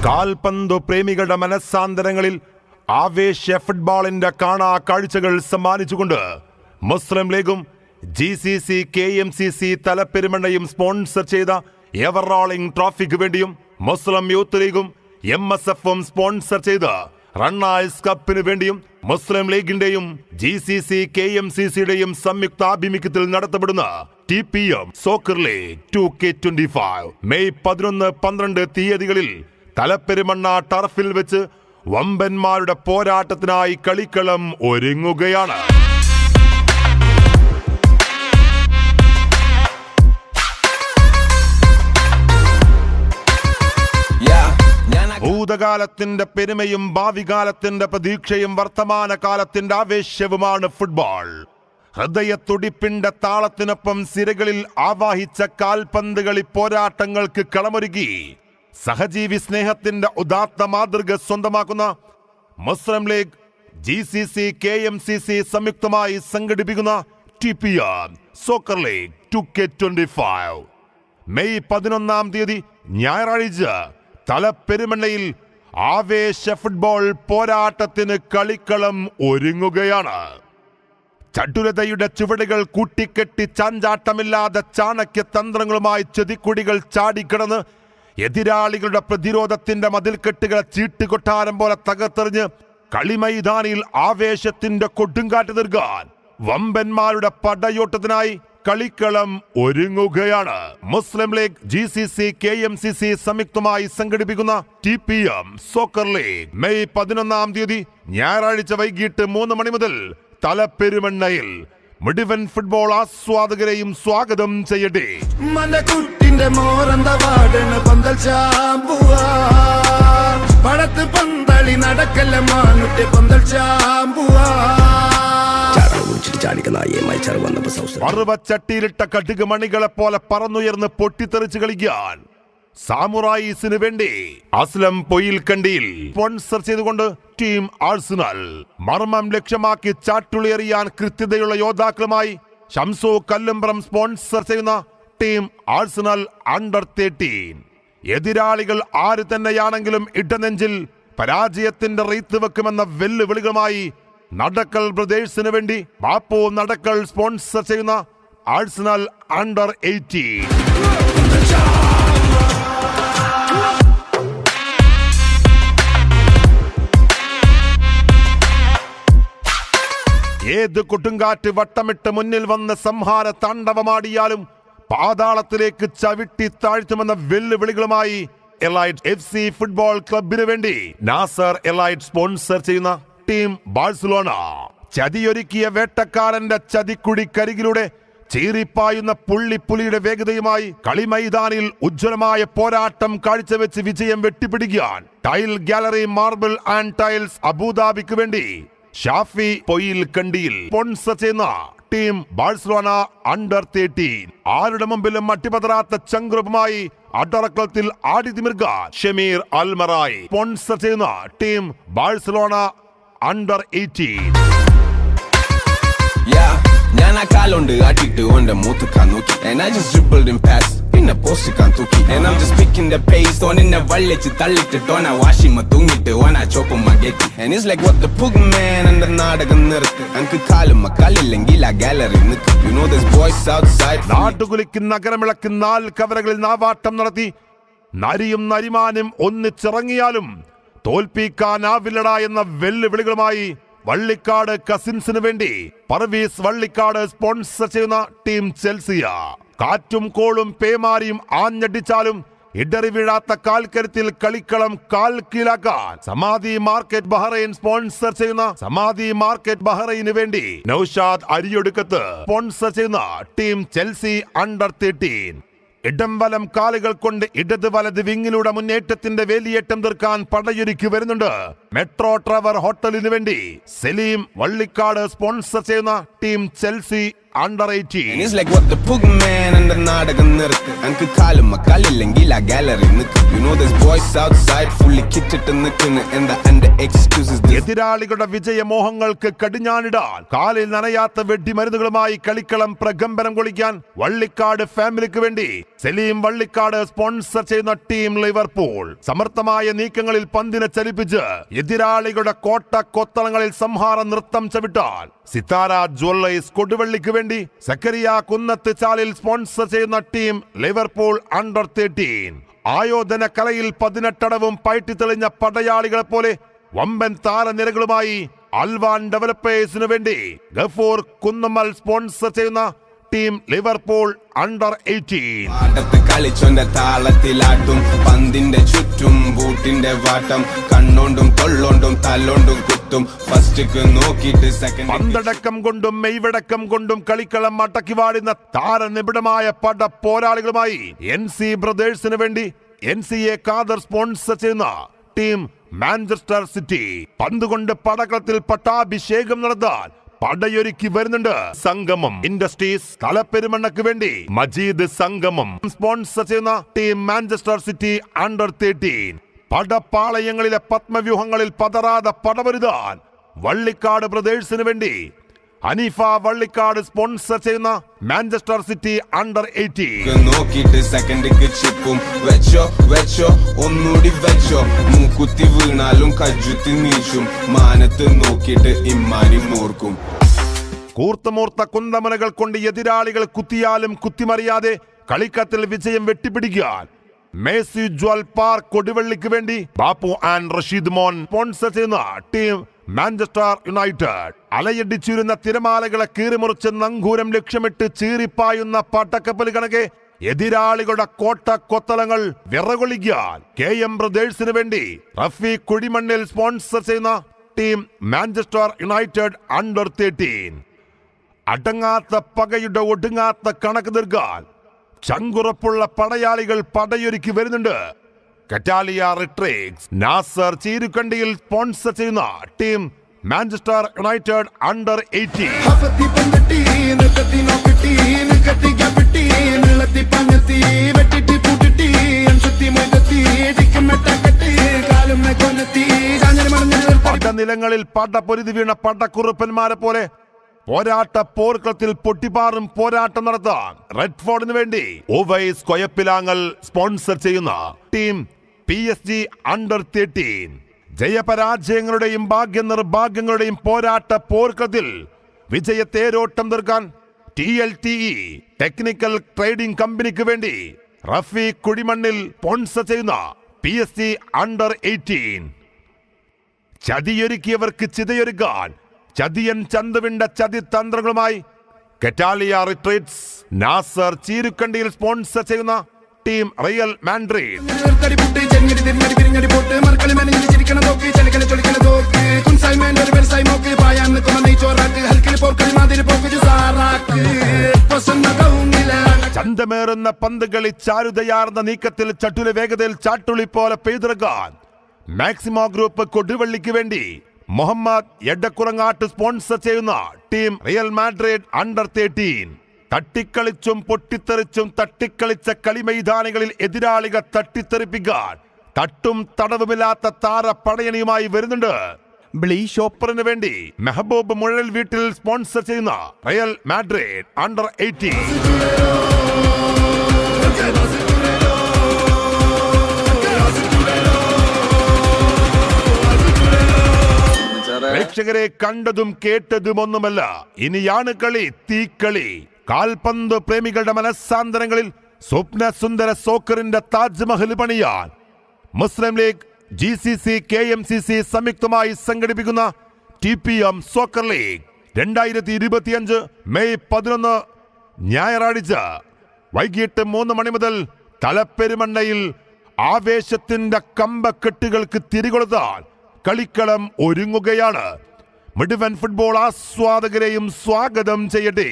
കാൽപന്തു പ്രേമികളുടെ മനസ്സാന്തരങ്ങളിൽ ആവേശ ഫുട്ബോളിന്റെ കാണാ കാഴ്ചകൾ സമ്മാനിച്ചുകൊണ്ട് മുസ്ലിം ലീഗും GCC KMCC തലപ്പെരുമണ്ണയും സ്പോൺസർ ചെയ്ത എവർ റോളിംഗ് ട്രോഫിക്ക് വേണ്ടിയും മുസ്ലിം യൂത്ത് ലീഗും MSFും സ്പോൺസർ ചെയ്ത റണ്ണേഴ്സ് കപ്പിന് വേണ്ടിയും മുസ്ലിം ലീഗിന്റെയും GCC KMCCയുടെയും സംയുക്താഭിമുഖ്യത്തിൽ നടത്തപ്പെടുന്ന TPM soccer league 2K25 May 11-12 തീയതികളിൽ തലപ്പെരുമണ്ണ ടർഫിൽ വെച്ച് വമ്പന്മാരുടെ പോരാട്ടത്തിനായി കളിക്കളം ഒരുങ്ങുകയാണ്. ഭൂതകാലത്തിന്റെ പെരുമയും ഭാവികാലത്തിന്റെ പ്രതീക്ഷയും വർത്തമാനകാലത്തിന്റെ ആവേശവുമാണ് ഫുട്ബോൾ. ഹൃദയത്തുടിപ്പിന്റെ താളത്തിനൊപ്പം സിരകളിൽ ആവാഹിച്ച കാൽപന്ത് കളി പോരാട്ടങ്ങൾക്ക് കളമൊരുക്കി സഹജീവി സ്നേഹത്തിന്റെ ഉദാത്ത മാതൃക സ്വന്തമാക്കുന്ന മുസ്ലിം ലീഗ് GCC KMCC സംയുക്തമായി സംഘടിപ്പിക്കുന്ന TPM soccer league 2K25 May 11 തീയതി ഞായറാഴ്ച തലപ്പെരുമണ്ണയിൽ ആവേശ ഫുട്ബോൾ പോരാട്ടത്തിന് കളിക്കളം ഒരുങ്ങുകയാണ്. ചടുലതയുടെ ചുവടുകൾ കൂട്ടിക്കെട്ടി ചാഞ്ചാട്ടമില്ലാതെ ചാണക്യ തന്ത്രങ്ങളുമായി ചെതിക്കുടികൾ ചാടിക്കിടന്ന് എതിരാളികളുടെ പ്രതിരോധത്തിന്റെ മതിൽക്കെട്ടുകളെ ചീട്ടുകൊട്ടാരം പോലെ തകർത്തെറിഞ്ഞ് കളിമൈതാനിയിൽ ആവേശത്തിന്റെ കൊടുങ്കാറ്റ് തീർക്കാൻ വമ്പന്മാരുടെ പടയോട്ടത്തിനായി കളിക്കളം ഒരുങ്ങുകയാണ്. മുസ്ലിം ലീഗ് GCC KMCC സംയുക്തമായി സംഘടിപ്പിക്കുന്ന TPM സോക്കർ ലീഗ് മെയ് 11 തീയതി ഞായറാഴ്ച വൈകിട്ട് 3 മണി മുതൽ തലപ്പെരുമണ്ണയിൽ മുഴുവൻ ഫുട്ബോൾ ആസ്വാദകരെയും സ്വാഗതം ചെയ്യട്ടെ. പർവ്വച്ചട്ടിയിലിട്ട കടുക് മണികളെ പോലെ പറന്നുയർന്ന് പൊട്ടിത്തെറിച്ച് കളിക്കാൻ സാമുറായിസിന് വേണ്ടി അസ്ലം പൊയിൽക്കണ്ടിയിൽ സ്പോൺസർ ചെയ്തുകൊണ്ട് ടീം ആഴ്സണൽ മർമ്മം ലക്ഷ്യമാക്കി ചാട്ടുളിയെറിയാൻ കൃത്യതയുള്ള യോദ്ധാക്കളുമായി ഷംസു കല്ലുംപുറം സ്പോൺസർ ചെയ്യുന്ന ടീം ആഴ്സണൽ അണ്ടർ 13 എതിരാളികൾ ആര് തന്നെയാണെങ്കിലും ഇടനെഞ്ചിൽ പരാജയത്തിന്റെ റീത്ത് വെക്കുമെന്ന വെല്ലുവിളികളുമായി നടക്കൽ ബ്രദേഴ്സിന് വേണ്ടി ബാപ്പു നടക്കൽ സ്പോൺസർ ചെയ്യുന്ന ആഴ്സണൽ അണ്ടർ 18 ഏത് കൊടുങ്കാറ്റ് വട്ടമിട്ട് മുന്നിൽ വന്ന് സംഹാര താണ്ഡവമാടിയാലും പാതാളത്തിലേക്ക് ചവിട്ടി താഴ്ത്തുമെന്ന വെല്ലുവിളികളുമായി എലൈറ്റ് FC ഫുട്ബോൾ ക്ലബിന് വേണ്ടി നാസർ എലൈറ്റ് സ്പോൺസർ ചെയ്യുന്ന ടീം ബാഴ്സലോണ ചതിയൊരുക്കിയ വേട്ടക്കാരന്റെ ചതിക്കുഴിക്കരികിലൂടെ ചീറിപ്പായുന്ന പുള്ളിപ്പുലിയുടെ വേഗതയുമായി കളിമൈതാനിൽ ഉജ്ജ്വലമായ പോരാട്ടം കാഴ്ചവെച്ച് വിജയം വെട്ടിപ്പിടിക്കാൻ tile gallery marble and tiles അബുദാബിക്ക് വേണ്ടി ഷാഫി പൊയിൽക്കണ്ടിയിൽ സ്പോൺസർ ചെയ്യുന്ന ടീം ബാഴ്സലോണ അണ്ടർ 13 ആരുടെ മുമ്പിലും മട്ടിപതറാത്ത ചങ്കുറപ്പുമായി അടറക്കളത്തിൽ ആടിതിമിർക്കാൻ ഷമീർ അൽമറായി സ്പോൺസർ ചെയ്യുന്ന ടീം ബാഴ്സലോണ അണ്ടർ 18 ഞാൻ ആ കാലുണ്ട് ആട്ടിട്ട് ഓന്റെ മൂത്തുക്കാൻ നോക്കി and I just dribbled and passed പിന്നെ പോസ്റ്റിക്കാൻ തൂക്കി and I'm just picking the pace ഓനെന്നെ വള്ളിച്ച് തള്ളിട്ടിട്ട് ഓന വാഷിമ തൂങ്ങിട്ട് ഓന ചോപ്പുമ്മ കെട്ടി and it's like what the pug man എന്റെ നാടകം നിർത്ത് എനിക്ക് കാലുമ്മ കല്ലില്ലെങ്കിൽ ആ ഗാലറി നിൽക്കും you know there's boys outside നാട്ടുകുലിക്ക് നഗരമിളക്ക് 4 കവരകളിൽ നാവാട്ടം നടത്തി നരിയും നരിമാനും ഒന്നിച്ചിറങ്ങിയാലും തോൽപ്പിക്കാനാവില്ലടാ എന്ന വെല്ലുവിളികളുമായി വള്ളിക്കാട് കസിൻസിന് വേണ്ടി പർവീസ് വള്ളിക്കാട് സ്പോൺസർ ചെയ്യുന്ന ടീം ചെൽസിയ കാറ്റും കോളും പേമാരിയും ആഞ്ഞടിച്ചാലും ഇടറി വീഴാത്ത കാൽക്കരുത്തിൽ കളിക്കളം കാൽക്കീലാക്കാൻ സമാധി മാർക്കറ്റ് ബഹ്റൈൻ സ്പോൺസർ ചെയ്യുന്ന സമാധി മാർക്കറ്റ് ബഹ്റൈന് വേണ്ടി നൗഷാദ് അരിയൊടുക്കത്ത് സ്പോൺസർ ചെയ്യുന്ന ടീം ചെൽസി അണ്ടർ 13 ഇടം വലം കാലുകൾ കൊണ്ട് ഇടത് വലത് വിങ്ങിലൂടെ മുന്നേറ്റത്തിന്റെ വേലിയേറ്റം തീർക്കാൻ പടയൊരുക്കി വരുന്നുണ്ട് മെട്രോ ട്രവർ ഹോട്ടലിന് വേണ്ടി സലീം വള്ളിക്കാട് സ്പോൺസർ ചെയ്യുന്ന team Chelsea under 18 it's like what the pug man എന്റെ നാടകം നിർത്ത് എനിക്ക് കാലുമ്മ കല്ലില്ലെങ്കിൽ ആ ഗാലറി നിൽക്കും you know there's boys outside fully കിറ്റിട്ട് നിൽക്കുന്നു എന്താ എന്റെ excuses എതിരാളികളുടെ വിജയമോഹങ്ങൾക്ക് കടിഞ്ഞാണിടാൻ കാലിൽ നനയാത്ത വെടിമരുന്നുകളുമായി കളിക്കളം പ്രകമ്പനം കൊള്ളിക്കാൻ വള്ളിക്കാട് ഫാമിലിക്ക് വേണ്ടി സലീം വള്ളിക്കാട് സ്പോൺസർ ചെയ്യുന്ന ടീം ലിവർപൂൾ സമർത്ഥമായ നീക്കങ്ങളിൽ പന്തിനെ ചലിപ്പിച്ച് എതിരാളികളുടെ കോട്ട കൊത്തളങ്ങളിൽ സംഹാര നൃത്തം ചവിട്ടാൽ സിത്താര ജ്വല്ലേഴ്സ് കൊടുവള്ളിക്ക് വേണ്ടി സക്കരിയ കുന്നത്ത് ചാലിൽ സ്പോൺസർ ചെയ്യുന്ന ടീം ലിവർപൂൾ അണ്ടർ 13 ആയോധന കലയിൽ 18 പയറ്റി തെളിഞ്ഞ പടയാളികളെ പോലെ വമ്പൻ താരനിരകളുമായി അൽവാൻ ഡെവലപ്പേഴ്സിനു വേണ്ടി ഗഫൂർ കുന്നമ്മൽ സ്പോൺസർ ചെയ്യുന്ന ടീം ലിവർപൂൾ അണ്ടർ 18 ആട്ടത്ത് കളിച്ചോന്റെ താളത്തിലാട്ടും പന്തിന്റെ ചുറ്റും ബൂട്ടിന്റെ വാട്ടം കണ്ണോണ്ടും തൊള്ളോണ്ടും തല്ലോണ്ടും കുത്തും ഫസ്റ്റ് നോക്കിയിട്ട് സെക്കൻഡ് പന്തടക്കം കൊണ്ടും മെയ്വടക്കം കൊണ്ടും കളിക്കളം അടക്കി വാടുന്ന താരനിബിഡമായ പട പോരാളികളുമായി NC ബ്രദേഴ്സിന് വേണ്ടി NCA ഖാദർ സ്പോൺസർ ചെയ്യുന്ന ടീം മാഞ്ചസ്റ്റർ സിറ്റി പന്തുകൊണ്ട് പടകളത്തിൽ പട്ടാഭിഷേകം നടത്താൻ പടയൊരുക്കി വരുന്നുണ്ട് സംഗമം ഇൻഡസ്ട്രീസ് തലപ്പെരുമണ്ണക്ക് വേണ്ടി മജീദ് സംഗമം സ്പോൺസർ ചെയ്യുന്ന ടീം മാഞ്ചസ്റ്റർ സിറ്റി അണ്ടർ 13 പടപ്പാളയങ്ങളിലെ പത്മവ്യൂഹങ്ങളിൽ പതറാതെ പടവരുതാൻ വള്ളിക്കാട് ബ്രദേഴ്സിന് വേണ്ടി ഹനീഫ വള്ളിക്കാട് സ്പോൺസർ ചെയ്യുന്ന മാഞ്ചസ്റ്റർ സിറ്റി അണ്ടർ 18 നോക്കിയിട്ട് സെക്കൻഡ് ചിപ്പും വെച്ചോ വെച്ചോ ഒന്നുകൂടി വെച്ചോ മൂക്കുത്തി വീണാലും കജ്ജുത്തി നീച്ചും മാനത്ത് നോക്കിയിട്ട് ഇമ്മാനി മൂർക്കും കൂർത്തമൂർത്ത കുന്തമനകൾ കൊണ്ട് എതിരാളികൾ കുത്തിയാലും കുത്തിമറിയാതെ കളിക്കത്തിൽ വിജയം വെട്ടിപ്പിടിക്കാൻ മേസി ജ്വൽ പാർക്ക് കൊടുവള്ളിക്ക് വേണ്ടി ബാപ്പു ആൻഡ് റഷീദ് മോൻ സ്പോൺസർ ചെയ്യുന്ന ടീം മാഞ്ചസ്റ്റർ യുണൈറ്റഡ് അലയടിച്ചിരുന്ന തിരമാലകളെ കീറിമുറിച്ച് നങ്കൂരം ലക്ഷ്യമിട്ട് ചീറിപ്പായുന്ന പട്ടക്കപ്പൽ കണക്കെ എതിരാളികളുടെ കോട്ട കൊത്തളങ്ങൾ വിറകൊള്ളിക്കാൻ KM ബ്രദേഴ്സിന് വേണ്ടി റഫി കുഴിമണ്ണിൽ സ്പോൺസർ ചെയ്യുന്ന ടീം മാഞ്ചസ്റ്റർ യുണൈറ്റഡ് അണ്ടർ 13 അടങ്ങാത്ത പകയുടെ ഒടുങ്ങാത്ത കണക്ക് തീർക്കാൻ ചങ്കുറപ്പുള്ള പടയാളികൾ പടയൊരുക്കി വരുന്നുണ്ട് കറ്റാലിയ റിട്രേക്സ് നാസർ ചീരുക്കണ്ടിയിൽ സ്പോൺസർ ചെയ്യുന്ന ടീം മാഞ്ചസ്റ്റർ യുണൈറ്റഡ് അണ്ടർ 18 പടനിലങ്ങളിൽ പടപൊരുതി വീണ പടക്കുറുപ്പന്മാരെ പോലെ പോരാട്ട പോർക്കളത്തിൽ പൊട്ടിപ്പാറും പോരാട്ടം നടത്താൻ റെഡ്ഫോർഡിന് വേണ്ടി ഓവൈസ് കൊയപ്പിലാങ്ങൽ സ്പോൺസർ ചെയ്യുന്ന ടീം PSG അണ്ടർ 13 ജയപരാജയങ്ങളുടെയും ഭാഗ്യ നിർഭാഗ്യങ്ങളുടെയും പോരാട്ട പോർക്കളത്തിൽ വിജയത്തേരോട്ടം തീർക്കാൻ TLTE ടെക്നിക്കൽ ട്രേഡിംഗ് കമ്പനിക്ക് വേണ്ടി റഫി കുഴിമണ്ണിൽ സ്പോൺസർ ചെയ്യുന്ന PSG അണ്ടർ 18 ചതിയൊരുക്കിയവർക്ക് ചിതയൊരുക്കാൻ ചതിയൻ ചന്തുവിന്റെ ചതിതന്ത്രങ്ങളുമായി കറ്റാലിയ റിട്രീറ്റ്സ് നാസർ ചീരുക്കണ്ടിയിൽ സ്പോൺസർ ചെയ്യുന്ന ടീം റിയൽ മാഡ്രിഡ് ചന്തമേറുന്ന പന്തുകളി ചാരുതയാർന്ന നീക്കത്തിൽ ചട്ടുല വേഗതയിൽ ചാട്ടുളി പോലെ പെയ്തിറക്കാൻ മാക്സിമോ ഗ്രൂപ്പ് കൊടുവള്ളിക്ക് വേണ്ടി മുഹമ്മദ് എഡക്കുറങ്ങാട്ട് സ്പോൺസർ ചെയ്യുന്ന ടീം റിയൽ മാഡ്രിഡ് അണ്ടർ 13 തട്ടിക്കളിച്ചും പൊട്ടിത്തെറിച്ചും തട്ടിക്കളിച്ച കളിമൈതാനികളിൽ എതിരാളികൾ തട്ടിത്തെറിപ്പിക്കാൻ തട്ടും തടവുമില്ലാത്ത താര പടയണിയുമായി വരുന്നുണ്ട് ബ്ലീ ഷോപ്പറിന് വേണ്ടി മെഹബൂബ് മുഴൽ വീട്ടിൽ സ്പോൺസർ ചെയ്യുന്ന റിയൽ മാഡ്രിഡ് അണ്ടർ 18 പ്രേക്ഷകരെ കണ്ടതും കേട്ടതും ഒന്നുമല്ല, ഇനിയാണ് കളി, തീക്കളി. കാൽപന്ത് പ്രേമികളുടെ മനസ്സാന്തരങ്ങളിൽ സ്വപ്ന സുന്ദര സോക്കറിന്റെ താജ്മഹൽ പണിയാൻ മുസ്ലിം ലീഗ്, GCC, KMCC സംയുക്തമായി സംഘടിപ്പിക്കുന്ന TPM സോക്കർ ലീഗ് 2025 മെയ് 11 ഞായറാഴ്ച വൈകിട്ട് 3 മണി മുതൽ തലപ്പെരുമണ്ണയിൽ ആവേശത്തിന്റെ കമ്പക്കെട്ടുകൾക്ക് തിരികൊളുത്താൻ കളിക്കളം ഒരുങ്ങുകയാണ്. മുഴുവൻ ഫുട്ബോൾ ആസ്വാദകരെയും സ്വാഗതം ചെയ്യട്ടെ.